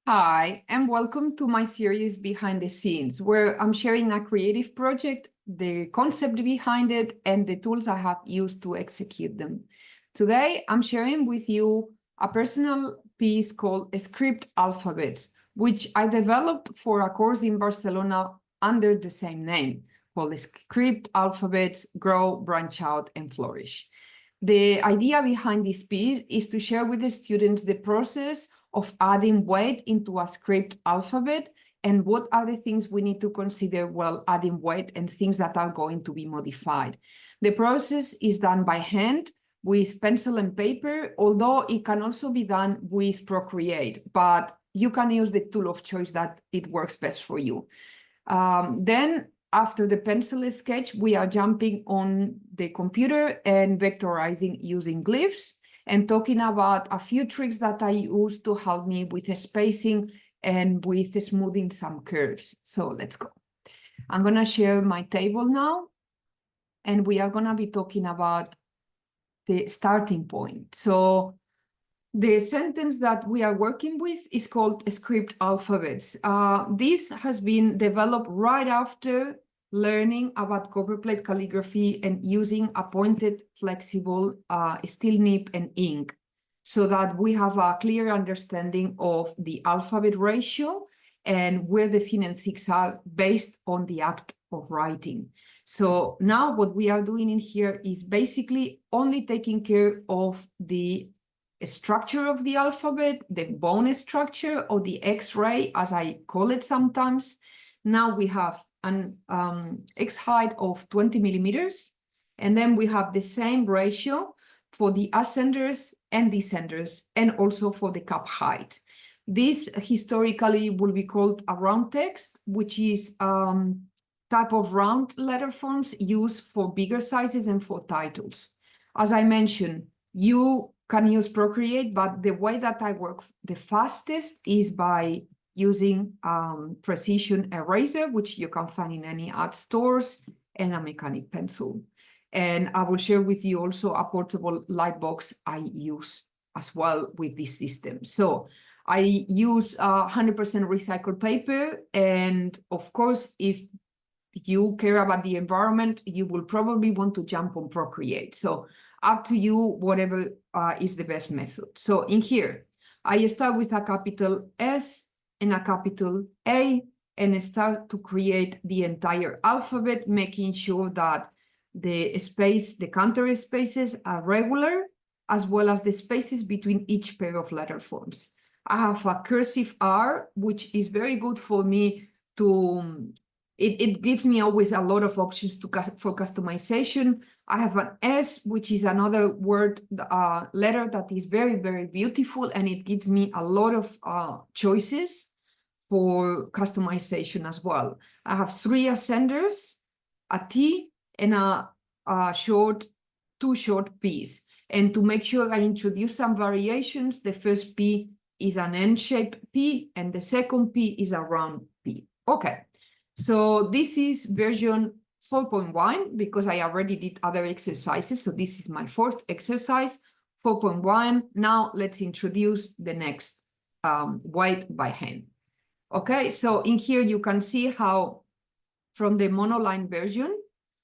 Hi, and welcome to my series Behind the Scenes, where I'm sharing a creative project, the concept behind it, and the tools I have used to execute them. Today, I'm sharing with you a personal piece called Script Alphabets, which I developed for a course in Barcelona under the same name, called Script Alphabets, Grow, Branch Out, and Flourish. The idea behind this piece is to share with the students the process of adding weight into a script alphabet and what are the things we need to consider while adding weight and things that are going to be modified. The process is done by hand with pencil and paper, although it can also be done with Procreate, but you can use the tool of choice that it works best for you. Then after the pencil sketch, we are jumping on the computer and vectorizing using glyphs and talking about a few tricks that I use to help me with the spacing and with smoothing some curves. So let's go. I'm going to share my table now, and we are going to be talking about the starting point. So the sentence that we are working with is called script alphabets. This has been developed right after learning about copperplate calligraphy and using a pointed, flexible steel nib and ink, so that we have a clear understanding of the alphabet ratio and where the thin and thicks are based on the act of writing. So now what we are doing in here is basically only taking care of the structure of the alphabet, the bone structure, or the X-ray, as I call it sometimes. Now we have an X height of 20 millimeters, and then we have the same ratio for the ascenders and descenders, and also for the cap height. This historically will be called a round text, which is type of round letter forms used for bigger sizes and for titles. As I mentioned, you can use Procreate, but the way that I work the fastest is by using precision eraser, which you can find in any art stores, and a mechanic pencil. And I will share with you also a portable lightbox I use as well with this system. So I use 100% recycled paper. And of course, if you care about the environment, you will probably want to jump on Procreate. So up to you, whatever is the best method. So in here, I start with a capital S and a capital A and start to create the entire alphabet, making sure that the space, the counter spaces are regular, as well as the spaces between each pair of letter forms. I have a cursive R, which is very good for me to, it gives me always a lot of options for customization. I have an S, which is another word, letter that is very, very beautiful, and it gives me a lot of choices for customization as well. I have 3 ascenders, a T, and a two short P's. And to make sure I introduce some variations, the first P is an N-shaped P, and the second P is a round P. Okay, so this is version 4.1, because I already did other exercises. So this is my 4th exercise, 4.1. Now let's introduce the next weight by hand. Okay, so in here you can see how from the monoline version,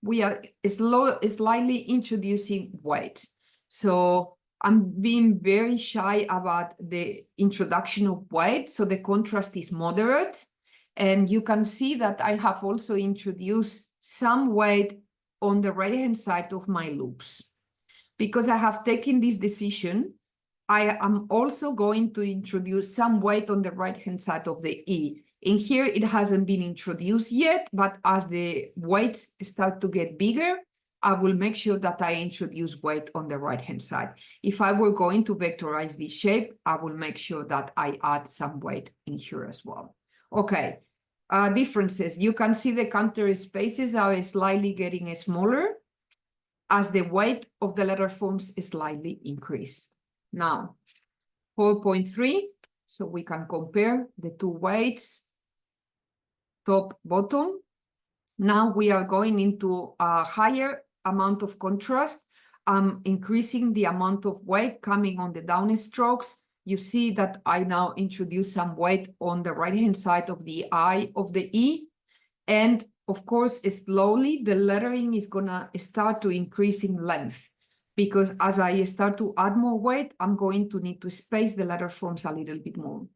we are slightly introducing weights. So I'm being very shy about the introduction of weight, so the contrast is moderate. And you can see that I have also introduced some weight on the right-hand side of my loops. Because I have taken this decision, I am also going to introduce some weight on the right-hand side of the E. In here, it hasn't been introduced yet, but as the weights start to get bigger, I will make sure that I introduce weight on the right-hand side. If I were going to vectorize this shape, I will make sure that I add some weight in here as well. Okay, differences. You can see the counter spaces are slightly getting smaller as the weight of the letter forms slightly increase. Now, 4.3, so we can compare the two weights, top, bottom. Now we are going into a higher amount of contrast. I'm increasing the amount of weight coming on the down strokes you see that I now introduce some weight on the right-hand side of the I of the E. And of course, slowly, the lettering is gonna start to increase in length, because as I start to add more weight, I'm going to need to space the letter forms a little bit more.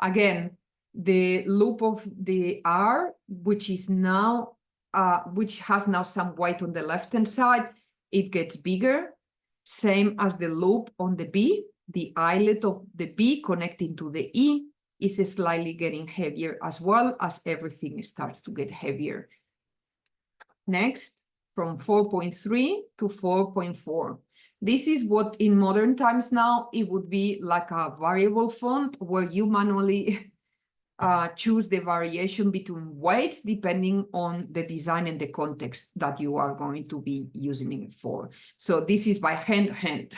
Again, the loop of the R, which is now, which has now some weight on the left-hand side, it gets bigger. Same as the loop on the B, the eyelet of the B connecting to the E is slightly getting heavier, as well as everything starts to get heavier. Next, from 4.3 to 4.4. This is what in modern times now, it would be like a variable font where you manually choose the variation between weights depending on the design and the context that you are going to be using it for. So this is by hand,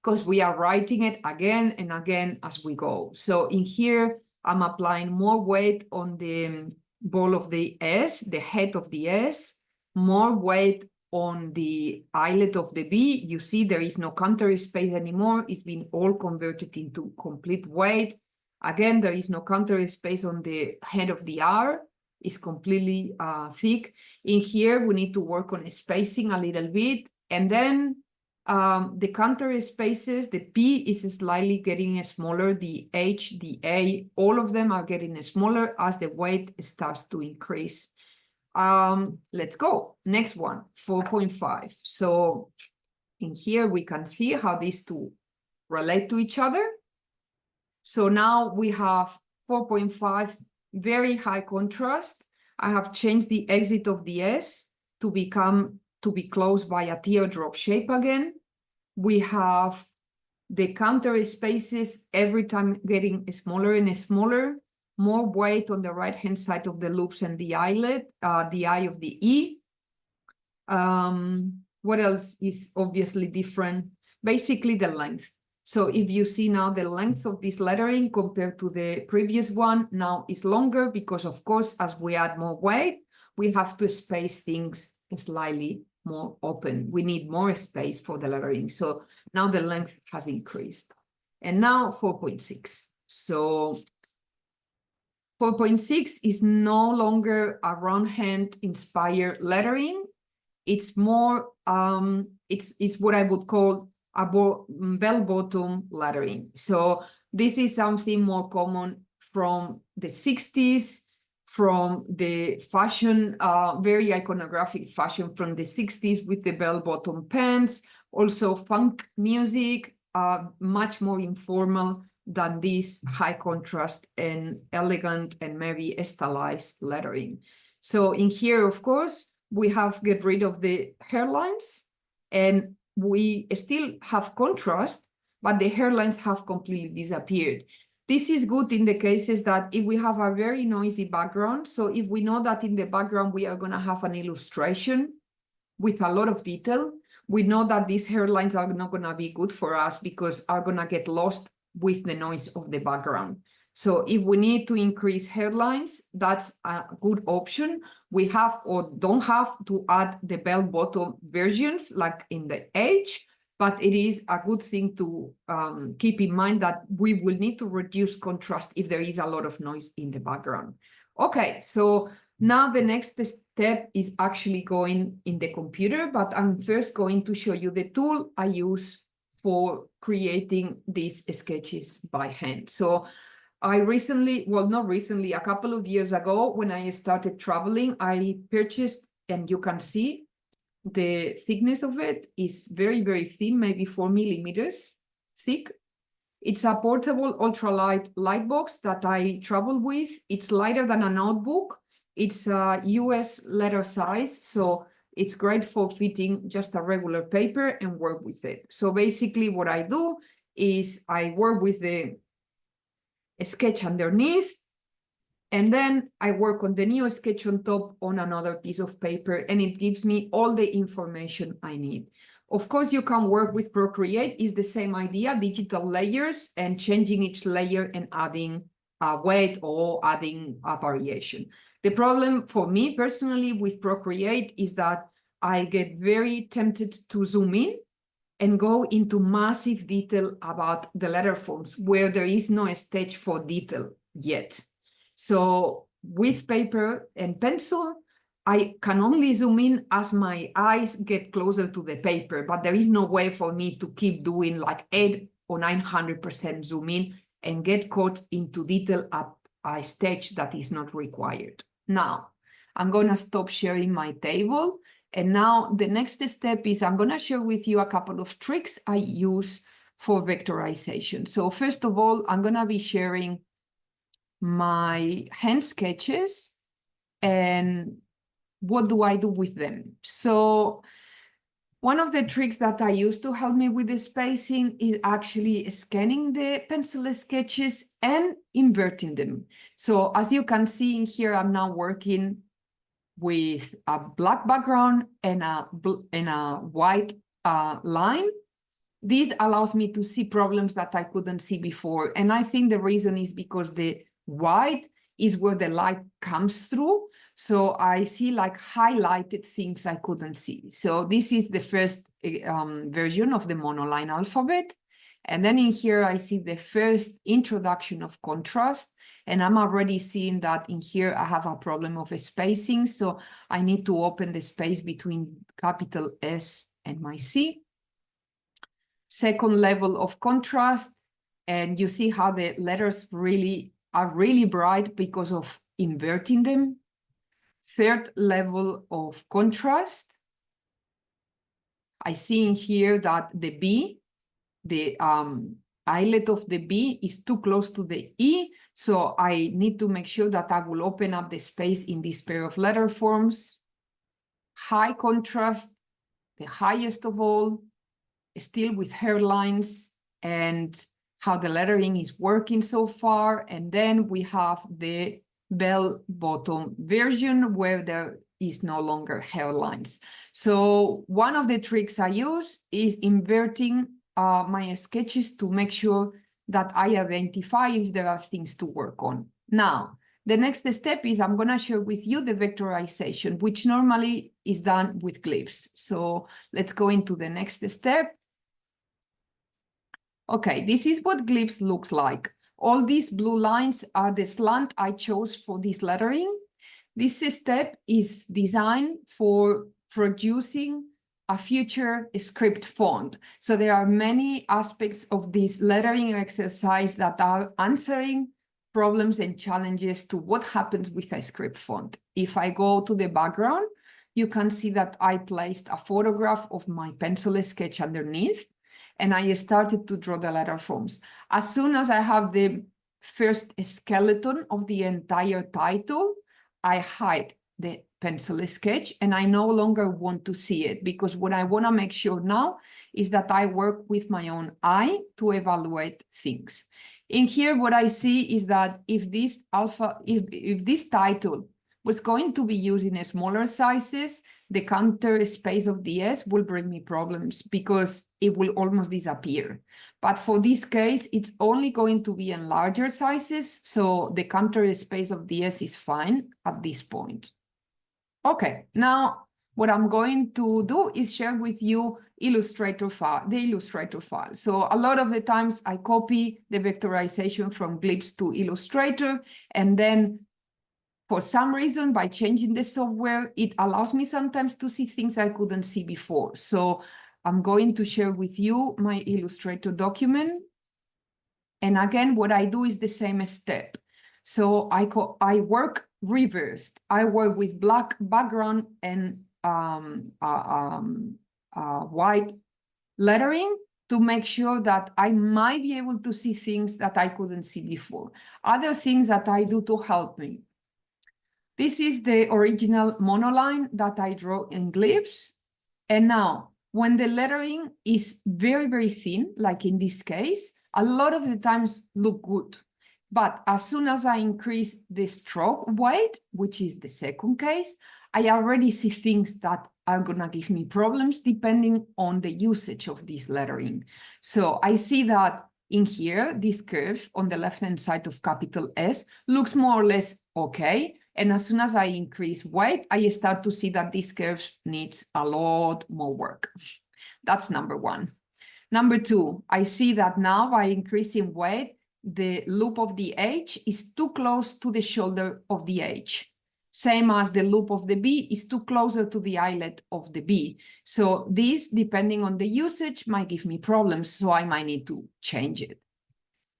because we are writing it again and again as we go. So in here, I'm applying more weight on the ball of the S, the head of the S, more weight on the eyelet of the B. You see there is no counter space anymore. It's been all converted into complete weight. Again, there is no counter space on the head of the R. It's completely thick. In here, we need to work on spacing a little bit. And then the counter spaces, the P is slightly getting smaller, the H, the A, all of them are getting smaller as the weight starts to increase. Let's go. Next one, 4.5. So in here, we can see how these two relate to each other. So now we have 4.5, very high contrast. I have changed the exit of the S to be closed by a teardrop shape again. We have the counter spaces every time getting smaller and smaller, more weight on the right-hand side of the loops and the eyelet, the eye of the E. What else is obviously different? Basically the length. So if you see now the length of this lettering compared to the previous one now is longer because, of course, as we add more weight, we have to space things slightly more open. We need more space for the lettering. So now the length has increased. And now 4.6. So 4.6 is no longer a round hand inspired lettering. It's more, it's what I would call a bell-bottom lettering. So this is something more common from the 60s, from the fashion, very iconographic fashion from the 60s with the bell-bottom pants, also funk music, much more informal than this high contrast and elegant and maybe stylized lettering. So in here, of course, we have get rid of the hairlines, and we still have contrast, but the hairlines have completely disappeared. This is good in the cases that if we have a very noisy background, so if we know that in the background we are going to have an illustration with a lot of detail, we know that these hairlines are not going to be good for us because are going to get lost with the noise of the background. So if we need to increase hairlines, that's a good option. We have or don't have to add the bell-bottom versions like in the H, but it is a good thing to keep in mind that we will need to reduce contrast if there is a lot of noise in the background. Okay, so now the next step is actually going in the computer, but I'm first going to show you the tool I use for creating these sketches by hand. So I recently, well, not recently, a couple of years ago, when I started traveling, I purchased, and you can see the thickness of it is very, very thin, maybe 4 millimeters thick. It's a portable ultralight lightbox that I travel with. It's lighter than a notebook. It's a US letter size, so it's great for fitting just a regular paper and work with it. So basically what I do is I work with the sketch underneath, and then I work on the new sketch on top on another piece of paper, and it gives me all the information I need. Of course, you can work with Procreate. It's the same idea, digital layers and changing each layer and adding a weight or adding a variation. The problem for me personally with Procreate is that I get very tempted to zoom in and go into massive detail about the letter forms where there is no stage for detail yet. So with paper and pencil, I can only zoom in as my eyes get closer to the paper, but there is no way for me to keep doing like 800 or 900% zoom in and get caught into detail at a stage that is not required. Now, I'm gonna stop sharing my table. And now the next step is I'm gonna share with you a couple of tricks I use for vectorization. So first of all, I'm gonna be sharing my hand sketches and what do I do with them. So one of the tricks that I use to help me with the spacing is actually scanning the pencil sketches and inverting them. So as you can see in here, I'm now working with a black background and a white line. This allows me to see problems that I couldn't see before. And I think the reason is because the white is where the light comes through. So I see like highlighted things I couldn't see. So this is the first version of the monoline alphabet. And then in here, I see the first introduction of contrast. And I'm already seeing that in here, I have a problem of spacing. So I need to open the space between capital S and my C. Second level of contrast. And you see how the letters are really bright because of inverting them. Third level of contrast. I see in here that the B, the eyelet of the B is too close to the E. So I need to make sure that I will open up the space in this pair of letter forms. High contrast, the highest of all, still with hairlines and how the lettering is working so far. And then we have the bell-bottom version where there is no longer hairlines. So one of the tricks I use is inverting my sketches to make sure that I identify if there are things to work on. Now, the next step is I'm going to share with you the vectorization, which normally is done with glyphs. So let's go into the next step. Okay, this is what glyphs looks like. All these blue lines are the slant I chose for this lettering. This step is designed for producing a future script font. So there are many aspects of this lettering exercise that are answering problems and challenges to what happens with a script font. If I go to the background, you can see that I placed a photograph of my pencil sketch underneath, and I started to draw the letter forms. As soon as I have the first skeleton of the entire title, I hide the pencil sketch and I no longer want to see it, because what I want to make sure now is that I work with my own eye to evaluate things. In here, what I see is that if this title was going to be used in smaller sizes, the counter space of the S will bring me problems because it will almost disappear. But for this case, it's only going to be in larger sizes, so the counter space of the S is fine at this point. Okay, now what I'm going to do is share with you the Illustrator file. So a lot of the times I copy the vectorization from Glyphs to Illustrator, and then for some reason, by changing the software, it allows me sometimes to see things I couldn't see before. So I'm going to share with you my Illustrator document. And again, what I do is the same step. So I work reversed. I work with black background and white lettering to make sure that I might be able to see things that I couldn't see before. Other things that I do to help me. This is the original monoline that I draw in Glyphs. And now, when the lettering is very, very thin, like in this case, a lot of the times look good. But as soon as I increase the stroke weight, which is the second case, I already see things that are gonna give me problems depending on the usage of this lettering. So I see that in here, this curve on the left-hand side of capital S looks more or less okay. And as soon as I increase weight, I start to see that this curve needs a lot more work. That's number one. Number two, I see that now by increasing weight, the loop of the H is too close to the shoulder of the H. Same as the loop of the B is too closer to the eyelet of the B. So this, depending on the usage, might give me problems, so I might need to change it.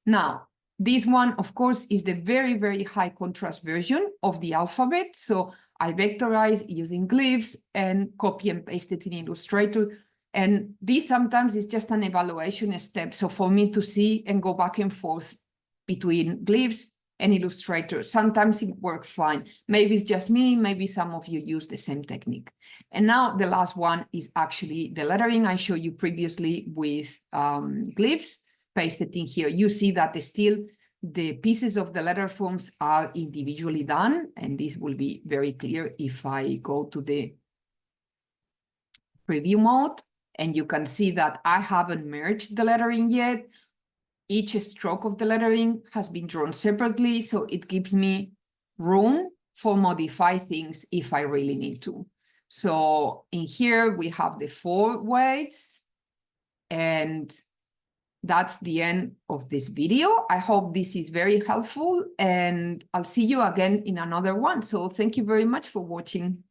Now, this one, of course, is the very, very high contrast version of the alphabet. So I vectorize using glyphs and copy and paste it in Illustrator. And this sometimes is just an evaluation step. So for me to see and go back and forth between glyphs and Illustrator, sometimes it works fine. Maybe it's just me, maybe some of you use the same technique. And now the last one is actually the lettering I showed you previously with glyphs. Pasted in here. You see that the pieces of the letter forms are individually done, and this will be very clear if I go to the preview mode, and you can see that I haven't merged the lettering yet. Each stroke of the lettering has been drawn separately, so it gives me room for modify things if I really need to. So in here we have the 4 weights, and that's the end of this video. I hope this is very helpful, and I'll see you again in another one. So thank you very much for watching.